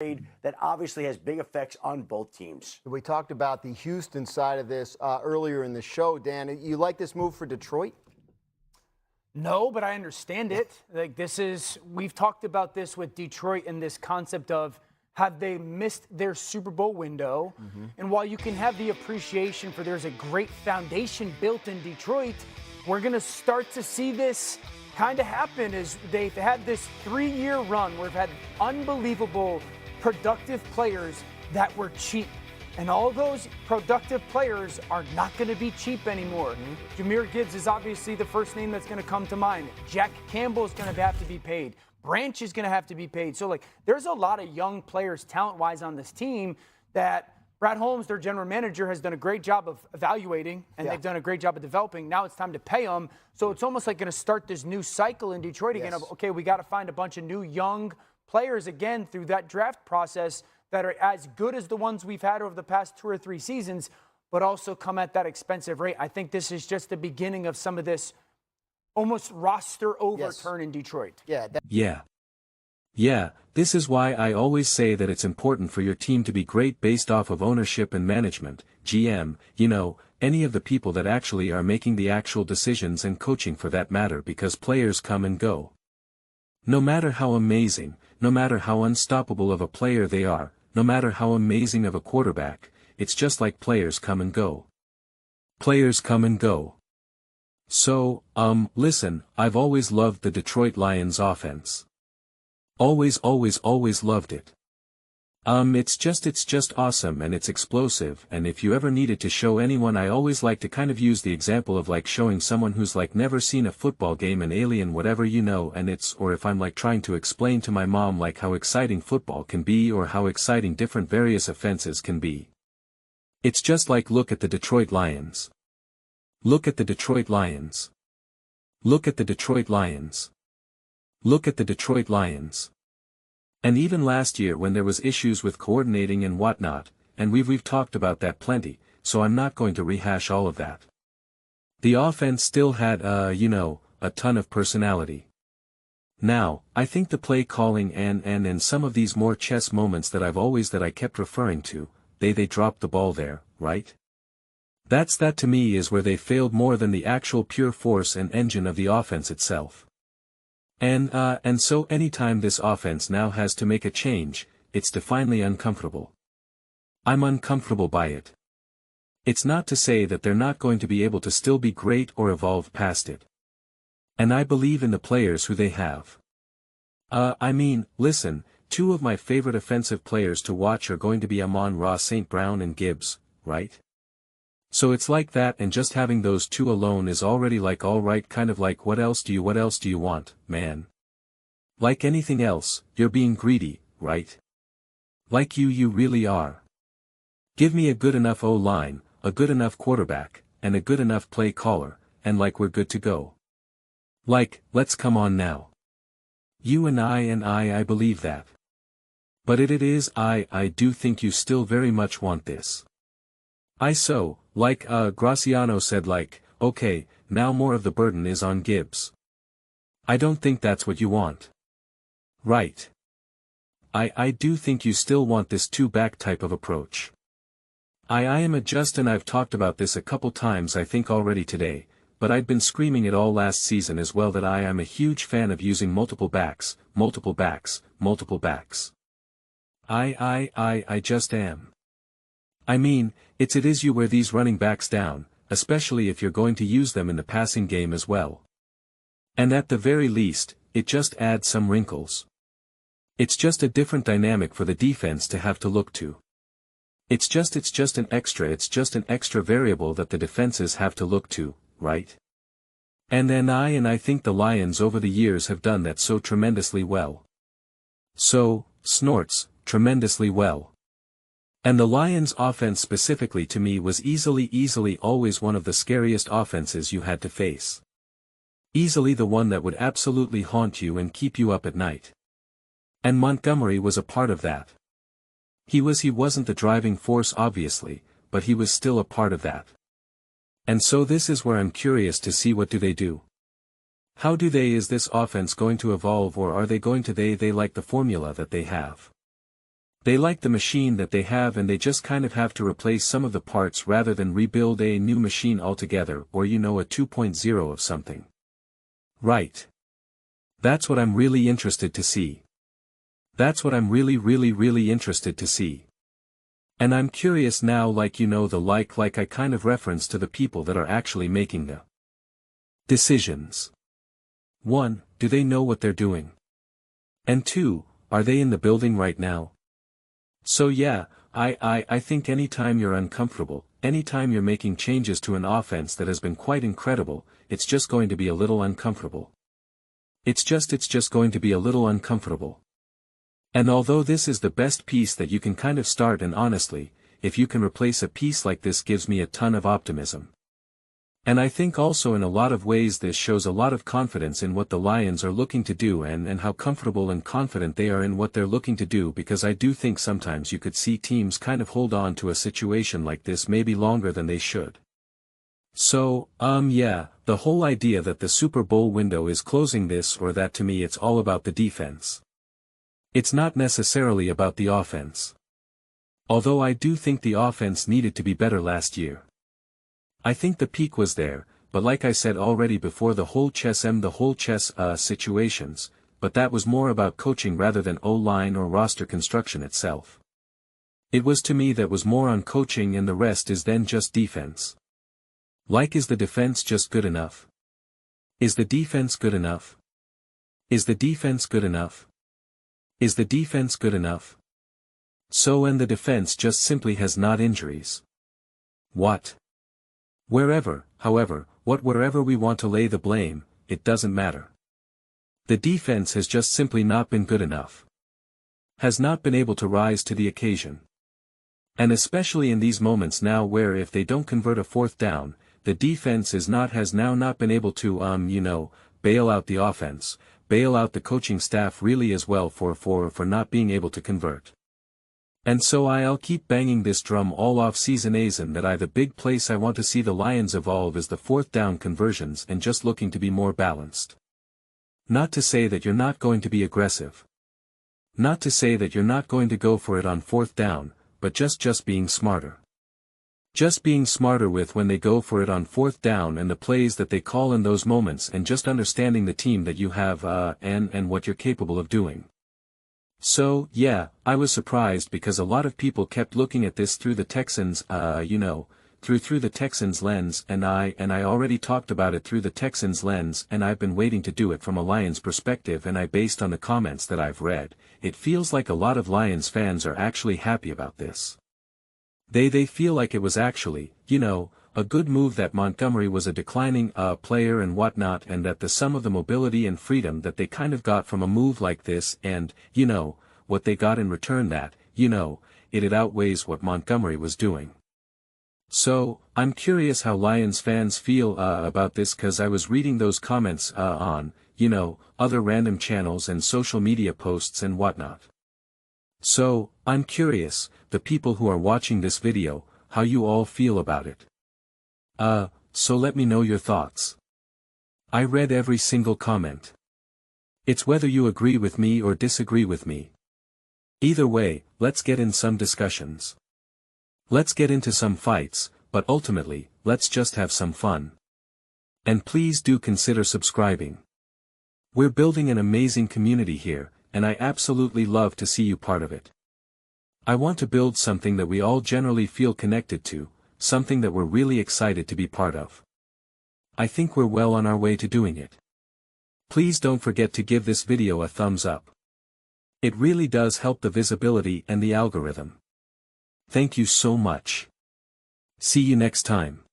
that obviously has big effects on both teams. We talked about the Houston side of this earlier in the show. Dan, you like this move for Detroit? No, but I understand it. We've talked about this with Detroit and this concept of, have they missed their Super Bowl window? Mm-hmm. And while you can have the appreciation for there's a great foundation built in Detroit, we're going to start to see this kind of happen as they've had this 3-year run where we've had unbelievable productive players that were cheap. And all those productive players are not going to be cheap anymore. Mm-hmm. Jahmyr Gibbs is obviously the first name that's going to come to mind. Jack Campbell is going to have to be paid. Branch is going to have to be paid. So, there's a lot of young players talent-wise on this team that Brad Holmes, their general manager, has done a great job of evaluating, and they've done a great job of developing. Now it's time to pay them. So it's almost like going to start this new cycle in Detroit again of, okay, we got to find a bunch of new young players again through that draft process that are as good as the ones we've had over the past 2 or 3 seasons, but also come at that expensive rate. I think this is just the beginning of some of this almost roster overturn in Detroit. Yeah, this is why I always say that it's important for your team to be great based off of ownership and management, GM, any of the people that actually are making the actual decisions and coaching for that matter, because players come and go. No matter how amazing, no matter how unstoppable of a player they are, no matter how amazing of a quarterback, it's just like players come and go. Players come and go. So, listen, I've always loved the Detroit Lions offense. Always loved it. It's just awesome and it's explosive, and if you ever needed to show anyone, I always like to kind of use the example of showing someone who's never seen a football game an alien whatever and or if I'm trying to explain to my mom how exciting football can be or how exciting different various offenses can be. It's just look at the Detroit Lions. Look at the Detroit Lions. Look at the Detroit Lions. Look at the Detroit Lions. And even last year when there was issues with coordinating and whatnot, and we've talked about that plenty, so I'm not going to rehash all of that. The offense still had, a ton of personality. Now, I think the play calling and some of these more chess moments that I kept referring to, they dropped the ball there, right? That to me is where they failed more than the actual pure force and engine of the offense itself. And so anytime this offense now has to make a change, it's definitely uncomfortable. I'm uncomfortable by it. It's not to say that they're not going to be able to still be great or evolve past it. And I believe in the players who they have. Listen, 2 of my favorite offensive players to watch are going to be Amon-Ra St. Brown and Gibbs, right? So it's like that, and just having those 2 alone is already alright, kind of what else do you want, man? Like anything else, you're being greedy, right? You really are. Give me a good enough O-line, a good enough quarterback, and a good enough play caller, and we're good to go. Let's come on now. You and I believe that. But I do think you still very much want this. Graciano said okay, now more of the burden is on Gibbs. I don't think that's what you want. Right. I do think you still want this 2-back type of approach. I am and I've talked about this a couple times I think already today, but I'd been screaming it all last season as well that I am a huge fan of using multiple backs. I just am. It is you wear these running backs down, especially if you're going to use them in the passing game as well. And at the very least, it just adds some wrinkles. It's just a different dynamic for the defense to have to look to. It's just an extra variable that the defenses have to look to, right? And I think the Lions over the years have done that so tremendously well. So, snorts, tremendously well. And the Lions' offense specifically to me was easily always one of the scariest offenses you had to face. Easily the one that would absolutely haunt you and keep you up at night. And Montgomery was a part of that. He wasn't the driving force obviously, but he was still a part of that. And so this is where I'm curious to see what do they do. How is this offense going to evolve, or are they going to they like the formula that they have? They like the machine that they have and they just kind of have to replace some of the parts rather than rebuild a new machine altogether or a 2.0 of something. Right. That's what I'm really interested to see. That's what I'm really interested to see. And I'm curious now like I kind of reference to the people that are actually making the decisions. 1. Do they know what they're doing? And 2. Are they in the building right now? So yeah, I think anytime you're uncomfortable, anytime you're making changes to an offense that has been quite incredible, it's just going to be a little uncomfortable. It's just going to be a little uncomfortable. And although this is the best piece that you can kind of start, and honestly, if you can replace a piece like this gives me a ton of optimism. And I think also in a lot of ways this shows a lot of confidence in what the Lions are looking to do and how comfortable and confident they are in what they're looking to do, because I do think sometimes you could see teams kind of hold on to a situation like this maybe longer than they should. So, yeah, the whole idea that the Super Bowl window is closing this or that, to me it's all about the defense. It's not necessarily about the offense. Although I do think the offense needed to be better last year. I think the peak was there, but like I said already before, the whole chess situations, but that was more about coaching rather than O-line or roster construction itself. It was, to me, that was more on coaching, and the rest is then just defense. Like, is the defense just good enough? Is the defense good enough? Is the defense good enough? Is the defense good enough? So, and the defense just simply has not injuries. What? Wherever, however, wherever we want to lay the blame, it doesn't matter. The defense has just simply not been good enough. Has not been able to rise to the occasion. And especially in these moments now where if they don't convert a fourth down, the defense has now not been able to, bail out the offense, bail out the coaching staff really as well for not being able to convert. And so I'll keep banging this drum all off season season that the big place I want to see the Lions evolve is the fourth down conversions and just looking to be more balanced. Not to say that you're not going to be aggressive. Not to say that you're not going to go for it on fourth down, but just being smarter. Just being smarter with when they go for it on fourth down and the plays that they call in those moments, and just understanding the team that you have and what you're capable of doing. So, yeah, I was surprised because a lot of people kept looking at this through the Texans, through the Texans lens, and I already talked about it through the Texans lens, and I've been waiting to do it from a Lions perspective, and based on the comments that I've read, it feels like a lot of Lions fans are actually happy about this. They feel like it was actually, a good move, that Montgomery was a declining player and whatnot, and that the sum of the mobility and freedom that they kind of got from a move like this and, what they got in return, that, it outweighs what Montgomery was doing. So, I'm curious how Lions fans feel about this, cause I was reading those comments on, other random channels and social media posts and whatnot. So, I'm curious, the people who are watching this video, how you all feel about it. So let me know your thoughts. I read every single comment. It's whether you agree with me or disagree with me. Either way, let's get in some discussions. Let's get into some fights, but ultimately, let's just have some fun. And please do consider subscribing. We're building an amazing community here, and I absolutely love to see you part of it. I want to build something that we all generally feel connected to, something that we're really excited to be part of. I think we're well on our way to doing it. Please don't forget to give this video a thumbs up. It really does help the visibility and the algorithm. Thank you so much. See you next time.